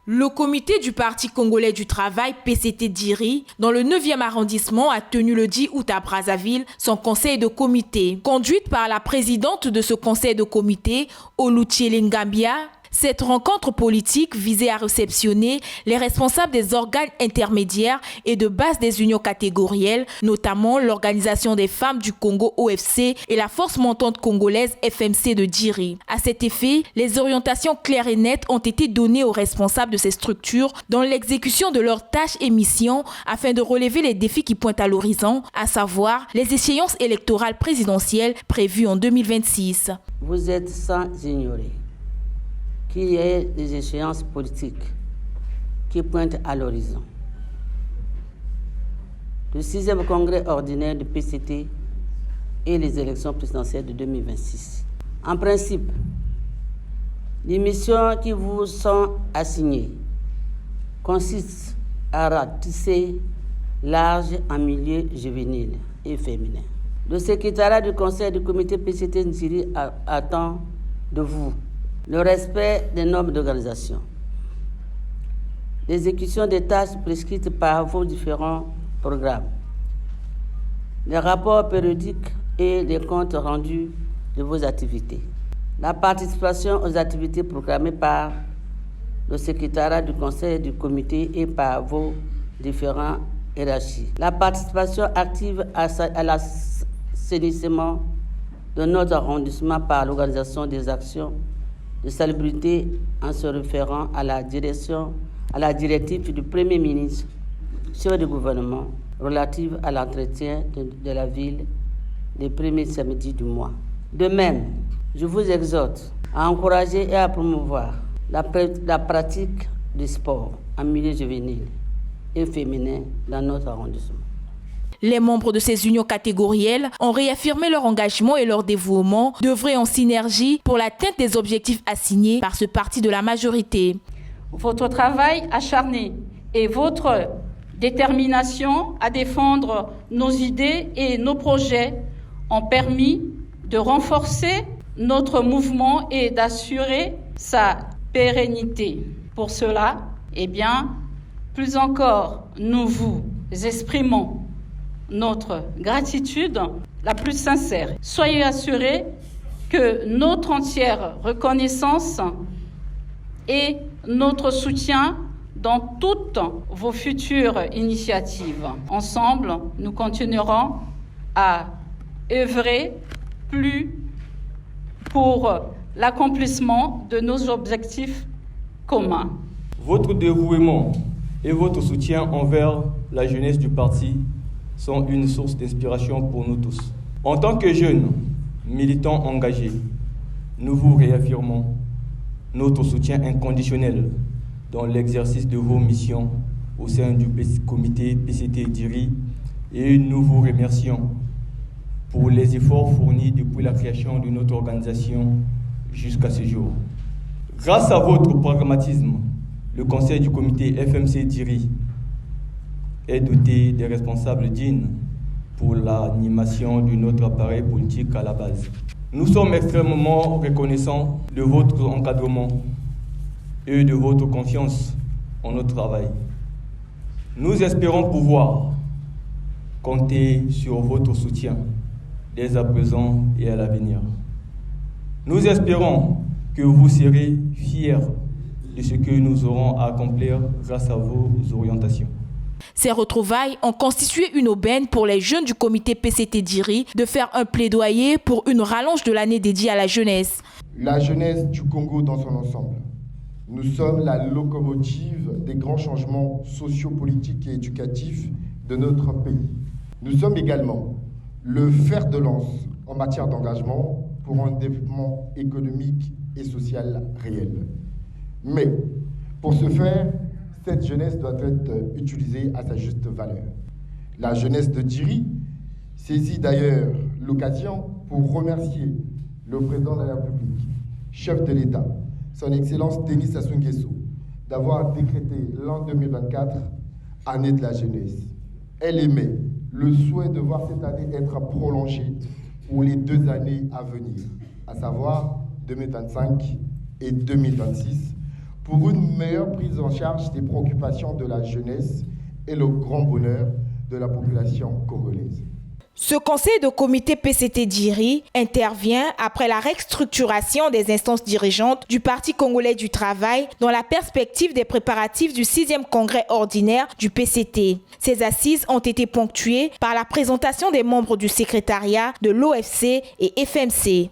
Le comité du Parti congolais du travail, PCT Diri, dans le 9e arrondissement, a tenu le 10 août à Brazzaville son conseil de comité. Conduite par la présidente de ce conseil de comité, Oluchiele Ngambia, cette rencontre politique visait à réceptionner les responsables des organes intermédiaires et de base des unions catégorielles, notamment l'Organisation des femmes du Congo OFC et la Force montante congolaise FMC de Diri. À cet effet, les orientations claires et nettes ont été données aux responsables de ces structures dans l'exécution de leurs tâches et missions afin de relever les défis qui pointent à l'horizon, à savoir les échéances électorales présidentielles prévues en 2026. Vous êtes sans ignorer qu'il y ait des échéances politiques qui pointent à l'horizon. Le 6e congrès ordinaire du PCT et les élections présidentielles de 2026. En principe, les missions qui vous sont assignées consistent à ratisser large en milieu juvénile et féminin. Le secrétariat du conseil du comité PCT Ndjiri attend de vous le respect des normes d'organisation, l'exécution des tâches prescrites par vos différents programmes, les rapports périodiques et les comptes rendus de vos activités, la participation aux activités programmées par le secrétariat du conseil du comité et par vos différents hiérarchies, la participation active à l'assainissement de notre arrondissement par l'organisation des actions de salubrité en se référant à la directive du Premier ministre, chef du gouvernement, relative à l'entretien de la ville les premiers samedis du mois. De même, je vous exhorte à encourager et à promouvoir la pratique du sport en milieu juvénile et féminin dans notre arrondissement. Les membres de ces unions catégorielles ont réaffirmé leur engagement et leur dévouement d'œuvrer en synergie pour l'atteinte des objectifs assignés par ce parti de la majorité. Votre travail acharné et votre détermination à défendre nos idées et nos projets ont permis de renforcer notre mouvement et d'assurer sa pérennité. Pour cela, plus encore, nous vous exprimons notre gratitude la plus sincère. Soyez assurés que notre entière reconnaissance et notre soutien dans toutes vos futures initiatives. Ensemble, nous continuerons à œuvrer plus pour l'accomplissement de nos objectifs communs. Votre dévouement et votre soutien envers la jeunesse du parti sont une source d'inspiration pour nous tous. En tant que jeunes militants engagés, nous vous réaffirmons notre soutien inconditionnel dans l'exercice de vos missions au sein du comité PCT Diri et nous vous remercions pour les efforts fournis depuis la création de notre organisation jusqu'à ce jour. Grâce à votre pragmatisme, le conseil du comité FMC Diri est doté des responsables dignes pour l'animation de notre appareil politique à la base. Nous sommes extrêmement reconnaissants de votre encadrement et de votre confiance en notre travail. Nous espérons pouvoir compter sur votre soutien dès à présent et à l'avenir. Nous espérons que vous serez fiers de ce que nous aurons à accomplir grâce à vos orientations. Ces retrouvailles ont constitué une aubaine pour les jeunes du comité PCT Diri de faire un plaidoyer pour une rallonge de l'année dédiée à la jeunesse. La jeunesse du Congo dans son ensemble. Nous sommes la locomotive des grands changements sociopolitiques et éducatifs de notre pays. Nous sommes également le fer de lance en matière d'engagement pour un développement économique et social réel. Mais pour ce faire, cette jeunesse doit être utilisée à sa juste valeur. La jeunesse de Diri saisit d'ailleurs l'occasion pour remercier le président de la République, chef de l'État, son Excellence Denis Sassou Nguesso, d'avoir décrété l'an 2024 année de la jeunesse. Elle émet le souhait de voir cette année être prolongée pour les 2 années à venir, à savoir 2025 et 2026, pour une meilleure prise en charge des préoccupations de la jeunesse et le grand bonheur de la population congolaise. Ce conseil de comité PCT Djiri intervient après la restructuration des instances dirigeantes du Parti congolais du travail dans la perspective des préparatifs du 6e congrès ordinaire du PCT. Ces assises ont été ponctuées par la présentation des membres du secrétariat de l'OFC et FMC.